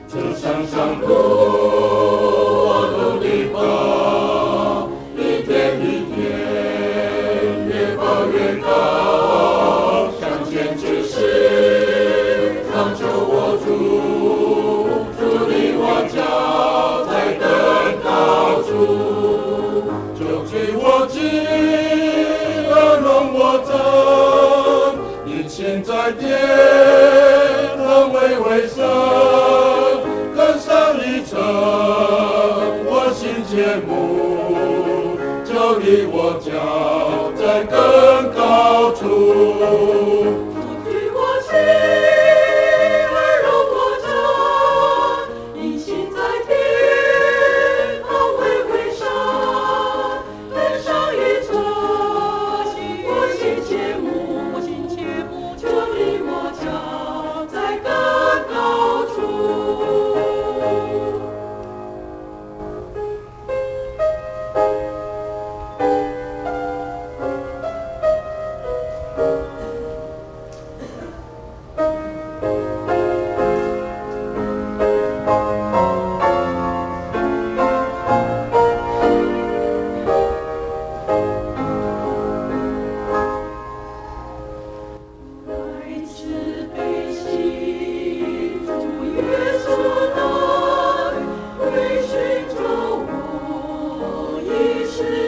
这山上路我努力跑，一天一天越跑越高，向前直视，长久我主领我脚在更高处，就追我紧，而容我走，一心在天，能微微升。我心切慕，就离我脚在更高处。主举我心，而容我走，一心在天，能微微升，更上一层。我心切慕，就离我脚在更高处。是。